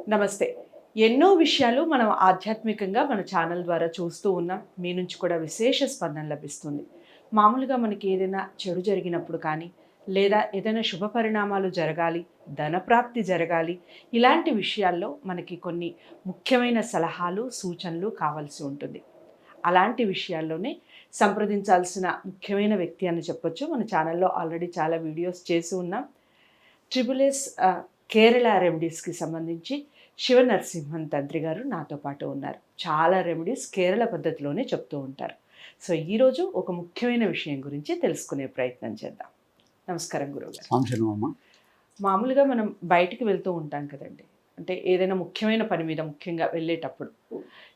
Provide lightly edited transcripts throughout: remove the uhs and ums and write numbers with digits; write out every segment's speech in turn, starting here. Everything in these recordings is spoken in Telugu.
నమస్తే. ఎన్నో విషయాలు మనం ఆధ్యాత్మికంగా మన ఛానల్ ద్వారా చూస్తూ ఉన్నాం. మీ నుంచి కూడా విశేష స్పందన లభిస్తుంది. మామూలుగా మనకి ఏదైనా చెడు జరిగినప్పుడు కానీ, లేదా ఏదైనా శుభ పరిణామాలు జరగాలి, ధనప్రాప్తి జరగాలి, ఇలాంటి విషయాల్లో మనకి కొన్ని ముఖ్యమైన సలహాలు, సూచనలు కావాల్సి ఉంటుంది. అలాంటి విషయాల్లోనే సంప్రదించాల్సిన ముఖ్యమైన వ్యక్తి అని చెప్పొచ్చు. మన ఛానల్లో ఆల్రెడీ చాలా వీడియోస్ చేసి ఉన్నాం. ట్రిపుల్ కేరళ రెమెడీస్కి సంబంధించి శివ నరసింహన్ తంత్రి గారు నాతో పాటు ఉన్నారు. చాలా రెమెడీస్ కేరళ పద్ధతిలోనే చెప్తూ ఉంటారు. సో ఈరోజు ఒక ముఖ్యమైన విషయం గురించి తెలుసుకునే ప్రయత్నం చేద్దాం. నమస్కారం గురువుగారు. మామూలుగా మనం బయటికి వెళ్తూ ఉంటాం కదండి, అంటే ఏదైనా ముఖ్యమైన పని మీద ముఖ్యంగా వెళ్ళేటప్పుడు.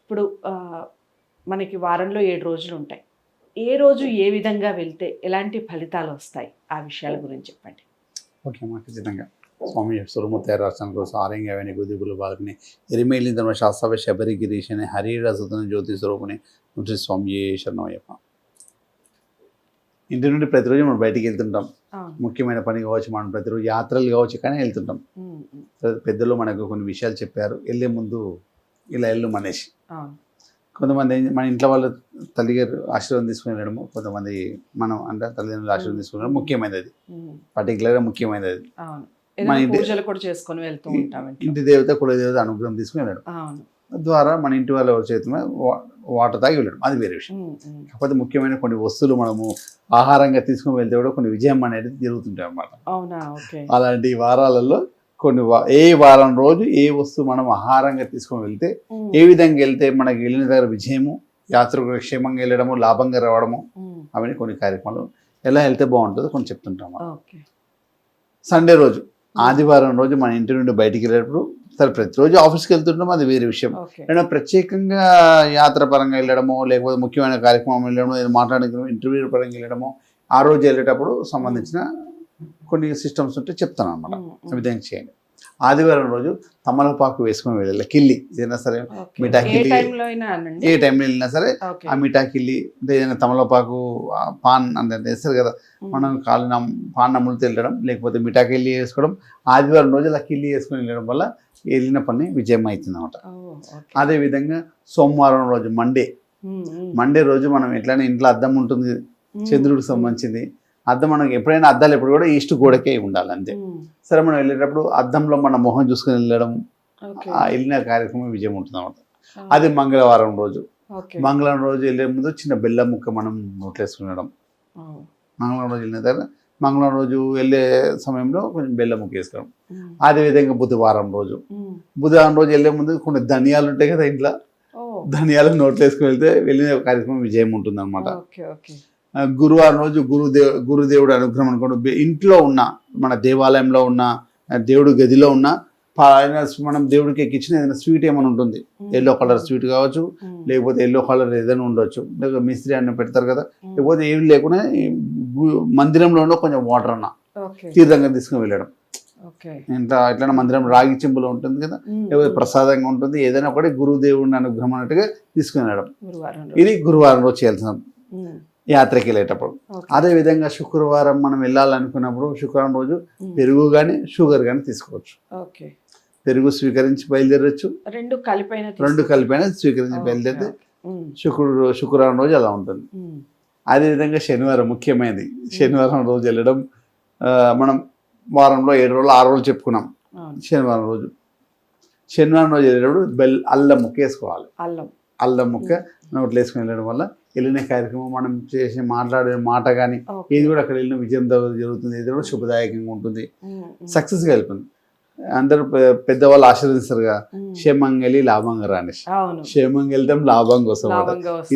ఇప్పుడు మనకి వారంలో 7 రోజులు ఉంటాయి. ఏ రోజు ఏ విధంగా వెళ్తే ఎలాంటి ఫలితాలు వస్తాయి, ఆ విషయాల గురించి చెప్పండి. ఓకే అమ్మా, ఖచ్చితంగా. స్వామి సురముత్తర రాష్ట్రానికి సారంగవని గుదిగులు బాలని ఎరిమేలి ధర్మ శాస్త్రవ శబరి గిరీషని హరిరసుతని జ్యోతి స్వరూపుని శ్రీ స్వామి శరణమయ్యప్ప. ఇంటి నుండి ప్రతిరోజు మనం బయటికి వెళ్తుంటాం. ముఖ్యమైన పని కావచ్చు, మనం ప్రతిరోజు యాత్రలు కావచ్చు, కానీ వెళ్తుంటాం. పెద్దలు మనకు కొన్ని విషయాలు చెప్పారు, వెళ్ళే ముందు ఇలా వెళ్ళు మనేసి. కొంతమంది మన ఇంట్లో వాళ్ళ తల్లిగారు ఆశీర్వాదం తీసుకుని వెళ్ళడము, కొంతమంది మనం అంటే తల్లిదండ్రులు ఆశీర్వాదం తీసుకుని వెళ్ళడం ముఖ్యమైనది. అది పర్టికులర్గా ముఖ్యమైనది. అది మన ఇంటి దేవత కుల దేవత అనుగ్రహం తీసుకుని వెళ్ళడం ద్వారా మన ఇంటి వాళ్ళ చేతుల వాటర్ తాగి వెళ్ళడం, అది వేరే విషయం. కాకపోతే ముఖ్యమైన కొన్ని వస్తువులు మనము ఆహారంగా తీసుకుని వెళ్తే కూడా కొన్ని విజయం అనేది జరుగుతుంటాయి అన్నమాట. అలాంటి వారాలలో కొన్ని ఏ వారం రోజు ఏ వస్తువు మనం ఆహారంగా తీసుకొని వెళ్తే, ఏ విధంగా వెళ్తే మనకి వెళ్ళిన దగ్గర విజయము, యాత్రకు క్షేమంగా వెళ్ళడము, లాభంగా రావడము, అవన్నీ కొన్ని కార్యక్రమాలు ఎలా వెళ్తే బాగుంటుందో కొన్ని చెప్తుంటాము. సండే రోజు, ఆదివారం రోజు మన ఇంటి నుండి బయటికి వెళ్ళేటప్పుడు, సరే ప్రతిరోజు ఆఫీస్కి వెళ్తుంటాం, అది వేరే విషయం. ఏదైనా ప్రత్యేకంగా యాత్ర పరంగా వెళ్ళడమో, లేకపోతే ముఖ్యమైన కార్యక్రమం వెళ్ళడమో, ఏదైనా మాట్లాడడం ఇంటర్వ్యూ పరంగా వెళ్ళడమో, ఆ రోజు వెళ్ళేటప్పుడు సంబంధించిన కొన్ని సిస్టమ్స్ ఉంటే చెప్తాను అనమాట. ఆ విధంగా చేయండి. ఆదివారం రోజు తమలపాకు వేసుకొని వెళ్ళాలి. కిల్లి ఏదైనా సరే, మిఠా కిల్లి, ఏ టైంలో వెళ్ళినా సరే ఆ మిఠా కిల్లి అంటే ఏదైనా తమలపాకు పాన్ అంటే వేస్తారు కదా, మనం కాళ్ళు పాన్ నమ్ములతో వెళ్ళడం, లేకపోతే మిఠా కిల్లి వేసుకోవడం. ఆదివారం రోజు అలా కిల్లి వేసుకొని వెళ్ళడం వల్ల వెళ్ళిన పని విజయం అవుతుంది అనమాట. అదేవిధంగా సోమవారం రోజు మండే రోజు మనం ఎట్లయినా ఇంట్లో అద్దం ఉంటుంది, చంద్రుడికి సంబంధించింది అద్దం. మనకి ఎప్పుడైనా అద్దాలు ఎప్పుడు కూడా ఈస్ట్ గోడకే ఉండాలి అంతే. సరే, మనం వెళ్ళేటప్పుడు అద్దంలో మన మొహం చూసుకొని వెళ్ళడం, వెళ్ళిన కార్యక్రమం విజయం ఉంటుంది అన్నమాట. అది మంగళవారం రోజు. మంగళవారం రోజు వెళ్ళే ముందు చిన్న బెల్లం ముక్క మనం నోట్లేసుకునడం. మంగళవారం రోజు వెళ్ళిన తర్వాత మంగళవారం రోజు వెళ్ళే సమయంలో కొంచెం బెల్లం ముక్క వేసుకోవడం. అదేవిధంగా బుధవారం రోజు వెళ్ళే ముందు కొన్ని ధనియాలు ఉంటాయి కదా ఇంట్లో, ధనియాలు నోట్లు వేసుకుని వెళ్తే వెళ్ళిన కార్యక్రమం విజయం ఉంటుంది అనమాట. గురువారం రోజు గురుదేవుడు అనుగ్రహం అనుకోండి. ఇంట్లో ఉన్న మన దేవాలయంలో ఉన్న దేవుడు గదిలో ఉన్న మనం దేవుడికి ఎక్కించిన ఏదైనా స్వీట్ ఏమైనా ఉంటుంది, ఎల్లో కలర్ స్వీట్ కావచ్చు, లేకపోతే ఎల్లో కలర్ ఏదైనా ఉండొచ్చు, లేకపోతే మిస్త్రీ అన్న పెడతారు కదా, లేకపోతే ఏమి లేకుండా మందిరంలో కొంచెం వాటర్ అన్న తీర్థంగా తీసుకుని వెళ్ళడం. ఇంట్లో ఎట్లైనా మందిరం రాగి చెంబులో ఉంటుంది కదా, లేకపోతే ప్రసాదంగా ఉంటుంది, ఏదైనా ఒకటి గురుదేవుడిని అనుగ్రహం అన్నట్టుగా తీసుకుని వెళ్ళడం. ఇది గురువారం రోజు చేయాల్సిన యాత్రకి వెళ్ళేటప్పుడు. అదేవిధంగా శుక్రవారం మనం వెళ్ళాలనుకున్నప్పుడు శుక్రవారం రోజు పెరుగు కానీ షుగర్ కానీ తీసుకోవచ్చు. పెరుగు స్వీకరించి బయలుదేరచ్చు, రెండు కలిపైన స్వీకరించి బయలుదేరితే శుక్రవారం రోజు అలా ఉంటుంది. అదేవిధంగా శనివారం ముఖ్యమైనది. శనివారం రోజు వెళ్ళడం, మనం వారంలో 7 రోజులు 6 రోజులు చెప్పుకున్నాం. శనివారం రోజు వెళ్ళేటప్పుడు అల్లం ముక్క వేసుకోవాలి. అల్లం ముక్క నోట్లు వేసుకుని వెళ్ళడం వల్ల వెళ్ళిన కార్యక్రమం, మనం చేసి మాట్లాడే మాట కానీ ఏది కూడా అక్కడ వెళ్ళిన విజయం జరుగుతుంది, ఏది కూడా శుభదాయకంగా ఉంటుంది, సక్సెస్గా వెళ్తుంది. అందరూ పెద్దవాళ్ళు ఆశీర్వదిస్తారుగా, క్షేమంగా వెళ్ళి లాభంగా రాని, క్షేమంగా వెళ్తాం లాభంగా వస్తాం.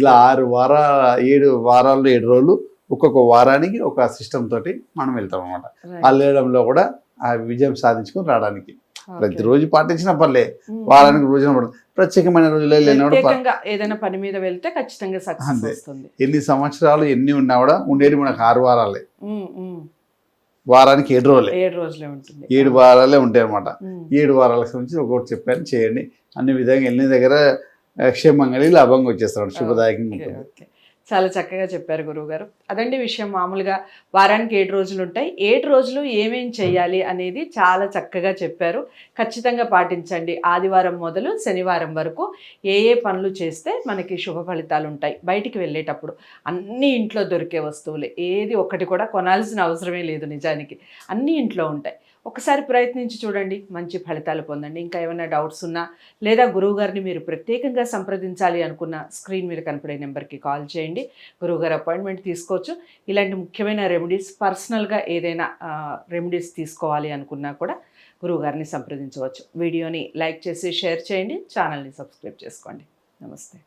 ఇలా 7 వారాల్లో 7 రోజులు ఒక్కొక్క వారానికి ఒక సిస్టమ్ తోటి మనం వెళ్తాం అనమాట. ఆ వెళ్ళడంలో కూడా ఆ విజయం సాధించుకొని రావడానికి ప్రతిరోజు పాటించిన పర్లే, వారానికి రోజున పడుతుంది. ప్రత్యేకమైన రోజుల్లో ఏదైనా పని మీద వెళ్తే ఖచ్చితంగా సక్సెస్ వస్తుంది. ఎన్ని సంవత్సరాలు ఎన్ని ఉన్నా కూడా ఉండేది మనకు 6 వారాలే, వారానికి 7 రోజులే ఉంటుంది. 7 వారాలే ఉంటాయి అనమాట. 7 వారాలకు సంబంధించి ఒకటి చెప్పాను, చేయండి. అన్ని విధంగా వెళ్ళిన దగ్గర క్షేమంగా లాభంగా వచ్చేస్తాడు, శుభదాయకంగా ఉంటుంది. చాలా చక్కగా చెప్పారు గురువుగారు. అదండి విషయం. మామూలుగా వారానికి 7 రోజులు ఉంటాయి. 7 రోజులు ఏమేం చేయాలి అనేది చాలా చక్కగా చెప్పారు. ఖచ్చితంగా పాటించండి. ఆదివారం మొదలు శనివారం వరకు ఏ ఏ పనులు చేస్తే మనకి శుభ ఫలితాలు ఉంటాయి. బయటికి వెళ్ళేటప్పుడు అన్నీ ఇంట్లో దొరికే వస్తువులే. ఏది ఒక్కటి కూడా కొనాల్సిన అవసరమే లేదు నిజానికి. అన్నీ ఇంట్లో ఉంటాయి. ఒకసారి ప్రయత్నించి చూడండి. మంచి ఫలితాలు పొందండి. ఇంకా ఏమైనా డౌట్స్ ఉన్నా లేదా గురువుగారిని మీరు ప్రత్యేకంగా సంప్రదించాలి అనుకున్న స్క్రీన్ మీద కనపడే నెంబర్కి కాల్ చేయండి. గురువుగారు అపాయింట్మెంట్ తీసుకోవచ్చు. ఇలాంటి ముఖ్యమైన రెమెడీస్ పర్సనల్గా ఏదైనా రెమెడీస్ తీసుకోవాలి అనుకున్నా కూడా గురువుగారిని సంప్రదించవచ్చు. వీడియోని లైక్ చేసి షేర్ చేయండి. ఛానల్ని సబ్స్క్రైబ్ చేసుకోండి. నమస్తే.